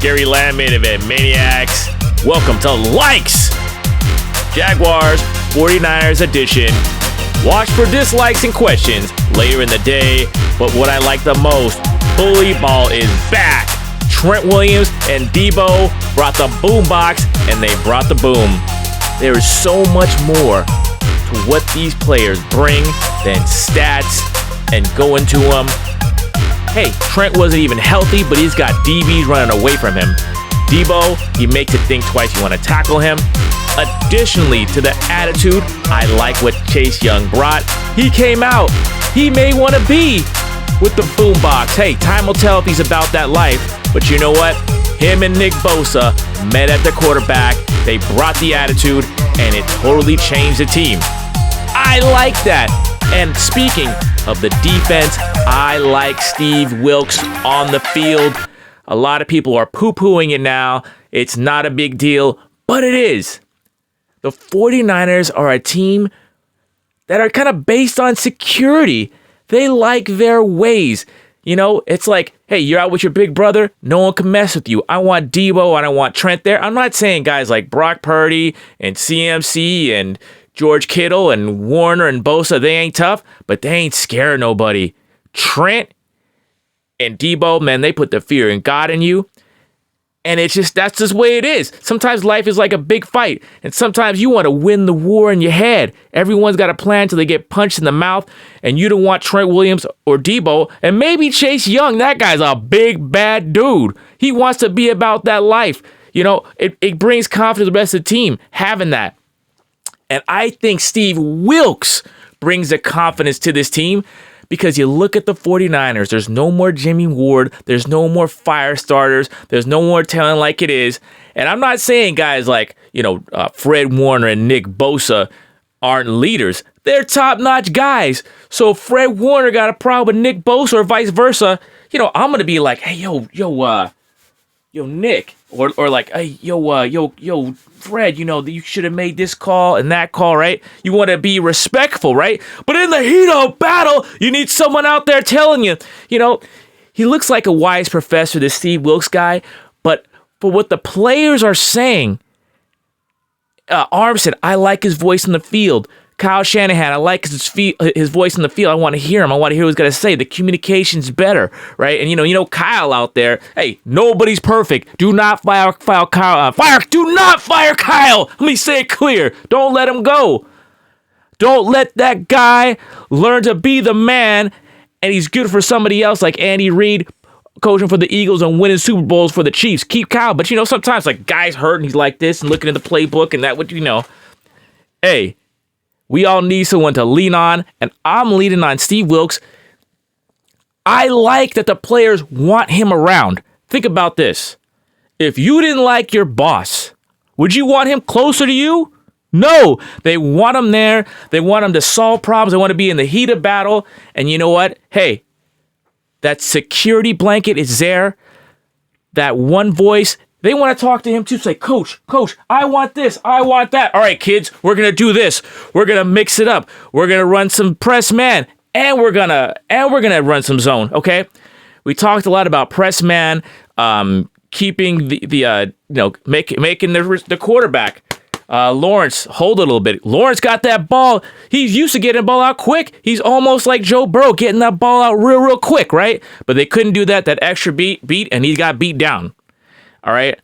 Gary Lamm main event maniacs. Welcome to Likes, Jaguars 49ers edition. Watch for dislikes and questions later in the day. But what I like the most, Bully Ball is back. Trent Williams and Debo brought the boombox, and they brought the boom. There is so much more to what these players bring than stats and going to them. Hey, Trent wasn't even healthy, but he's got DBs running away from him. Debo, he makes it think twice you want to tackle him. Additionally to the attitude, I like what Chase Young brought. He came out. He may want to be with the boombox. Hey, time will tell if he's about that life. But you know what? Him and Nick Bosa met at the quarterback. They brought the attitude, and it totally changed the team. I like that. And speaking of the defense, I like Steve Wilks on the field. A lot of people are poo-pooing it now. It's not a big deal, but it is. The 49ers are a team that are kind of based on security. They like their ways. You know, it's like, hey, you're out with your big brother. No one can mess with you. I want Debo. I don't want Trent there. I'm not saying guys like Brock Purdy and CMC and George Kittle and Warner and Bosa, they ain't tough, but they ain't scaring nobody. Trent and Debo, man, they put the fear in God in you. And it's just, that's just the way it is. Sometimes life is like a big fight. And sometimes you want to win the war in your head. Everyone's got a plan till they get punched in the mouth. And you don't want Trent Williams or Debo. And maybe Chase Young, that guy's a big, bad dude. He wants to be about that life. You know, it brings confidence to the rest of the team, having that. And I think Steve Wilks brings the confidence to this team. Because you look at the 49ers, there's no more Jimmy Ward. There's no more fire starters. There's no more telling like it is. And I'm not saying guys like, Fred Warner and Nick Bosa aren't leaders. They're top-notch guys. So if Fred Warner got a problem with Nick Bosa or vice versa, I'm going to be like, hey, yo, Nick. Or like, hey, yo, Fred, you should have made this call and that call, right? You want to be respectful, right? But in the heat of battle, you need someone out there telling you. He looks like a wise professor, this Steve Wilks guy. But for what the players are saying, Armstead, I like his voice in the field. Kyle Shanahan, I like his voice in the field. I want to hear him. I want to hear what he's going to say. The communication's better, right? And Kyle out there. Hey, nobody's perfect. Do not fire Kyle. Do not fire Kyle. Let me say it clear. Don't let him go. Don't let that guy learn to be the man, and he's good for somebody else like Andy Reid, coaching for the Eagles and winning Super Bowls for the Chiefs. Keep Kyle. But sometimes like guys hurt and he's like this and looking at the playbook and that would Hey. We all need someone to lean on, and I'm leaning on Steve Wilks. I like that the players want him around. Think about this. If you didn't like your boss, would you want him closer to you? No. They want him there. They want him to solve problems. They want to be in the heat of battle. And you know what? Hey, that security blanket is there. That one voice. They want to talk to him too. Say, Coach, I want this. I want that. All right, kids, we're going to do this. We're going to mix it up. We're going to run some press man, and we're going to run some zone, okay? We talked a lot about press man, keeping making the quarterback. Lawrence, hold it a little bit. Lawrence got that ball. He's used to getting the ball out quick. He's almost like Joe Burrow, getting that ball out real quick, right? But they couldn't do that extra beat, and he got beat down. All right.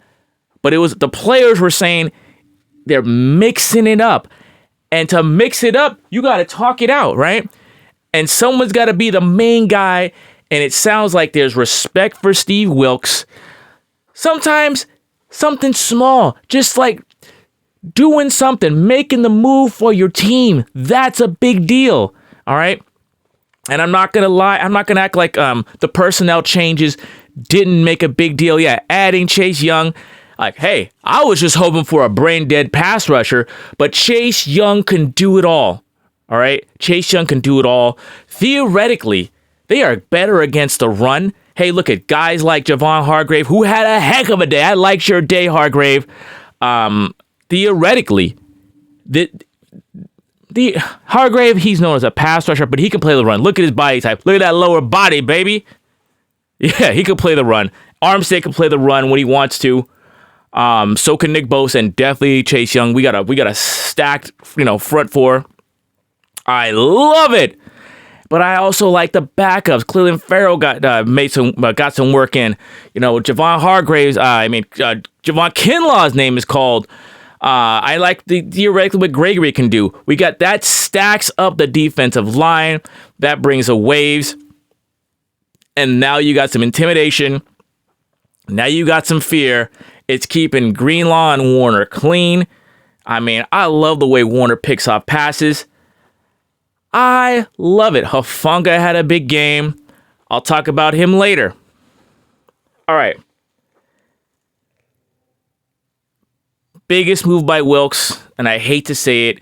But it was the players were saying they're mixing it up. And to mix it up, you got to talk it out, right? And someone's got to be the main guy. And it sounds like there's respect for Steve Wilks. Sometimes something small, just like doing something, making the move for your team. That's a big deal. All right. And I'm not going to lie. I'm not going to act like the personnel changes didn't make a big deal. Yeah, adding Chase Young. Like, hey, I was just hoping for a brain-dead pass rusher, but Chase Young can do it all. All right? Chase Young can do it all. Theoretically, they are better against the run. Hey, look at guys like Javon Hargrave, who had a heck of a day. I liked your day, Hargrave. Theoretically, the Hargrave, he's known as a pass rusher, but he can play the run. Look at his body type. Look at that lower body, baby. Yeah, he could play the run. Armstead can play the run when he wants to. So can Nick Bosa and definitely Chase Young. We got a stacked, front four. I love it. But I also like the backups. Cleveland Farrell got some work in. Javon Hargraves. Javon Kinlaw's name is called. I like theoretically what Gregory can do. We got that stacks up the defensive line. That brings the waves. And now you got some intimidation. Now you got some fear. It's keeping Greenlaw and Warner clean. I love the way Warner picks off passes. I love it. Hufanga had a big game. I'll talk about him later. All right. Biggest move by Wilkes, and I hate to say it,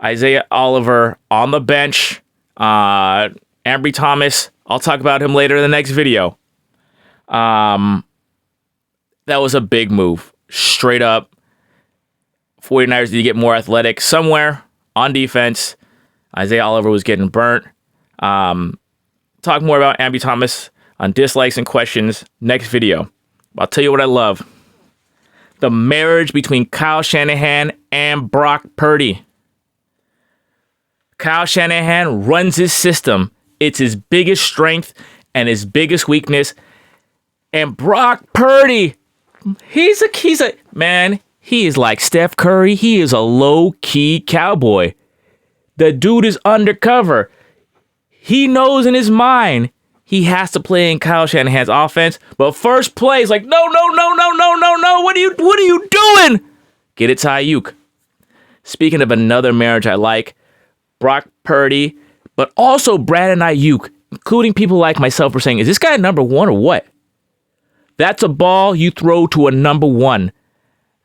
Isaiah Oliver on the bench. Ambry Thomas, I'll talk about him later in the next video. That was a big move. Straight up. 49ers need to get more athletic somewhere on defense. Isaiah Oliver was getting burnt. Talk more about Ambry Thomas on dislikes and questions next video. I'll tell you what I love. The marriage between Kyle Shanahan and Brock Purdy. Kyle Shanahan runs his system. It's his biggest strength and his biggest weakness. And Brock Purdy, he is like Steph Curry. He is a low-key cowboy. The dude is undercover. He knows in his mind he has to play in Kyle Shanahan's offense. But first play is like, no. What are you doing? Get it to Ayuk. Speaking of another marriage I like, Brock Purdy, but also Brandon Ayuk, including people like myself, are saying, is this guy number one or what? That's a ball you throw to a number one.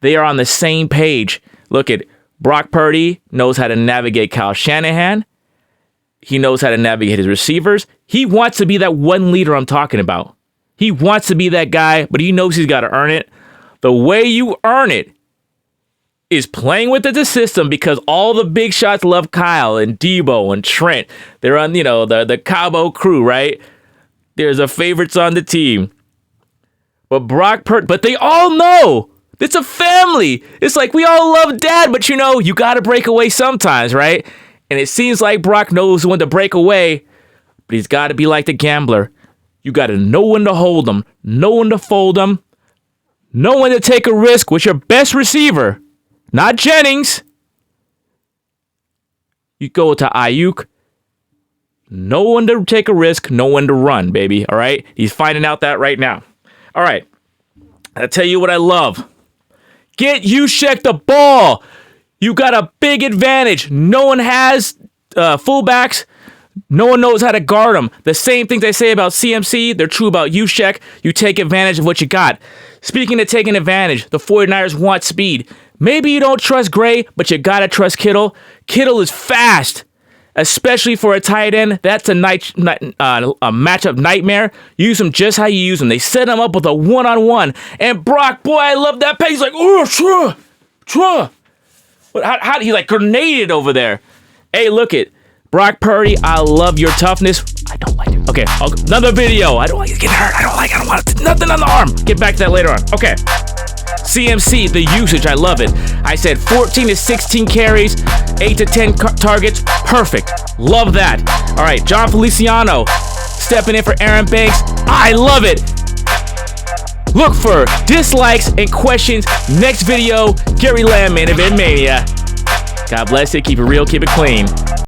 They are on the same page. Look at Brock Purdy knows how to navigate Kyle Shanahan. He knows how to navigate his receivers. He wants to be that one leader I'm talking about. He wants to be that guy, but he knows he's got to earn it. The way you earn it is playing with the system, because all the big shots love Kyle and Debo and Trent. They're on, the Cabo crew, right? There's a favorites on the team. But but they all know it's a family. It's like we all love dad, but you got to break away sometimes, right? And it seems like Brock knows when to break away, but he's got to be like the gambler. You got to know when to hold them, know when to fold them, know when to take a risk with your best receiver, not Jennings. You go to Ayuk, know when to take a risk, know when to run, baby, all right? He's finding out that right now. All right, I'll tell you what I love. Get Juszczyk the ball. You got a big advantage. No one has fullbacks. No one knows how to guard them. The same things I say about CMC, they're true about Juszczyk. You take advantage of what you got. Speaking of taking advantage, the 49ers want speed. Maybe you don't trust Gray, but you got to trust Kittle. Kittle is fast, especially for a tight end. That's a matchup nightmare. Use him just how you use him. They set him up with a one-on-one. And Brock, boy, I love that pace. He's like, oh, Truh. How he grenaded over there. Hey, look it. Brock Purdy, I love your toughness. I don't like it. Okay, another video. I don't like it getting hurt. I don't want it. Nothing on the arm. Get back to that later on. Okay. CMC, the usage, I love it. I said 14 to 16 carries, 8 to 10 targets. Perfect. Love that. All right, John Feliciano stepping in for Aaron Banks. I love it. Look for dislikes and questions next video. Gary Lamm, Main Event Mania. God bless you. Keep it real. Keep it clean.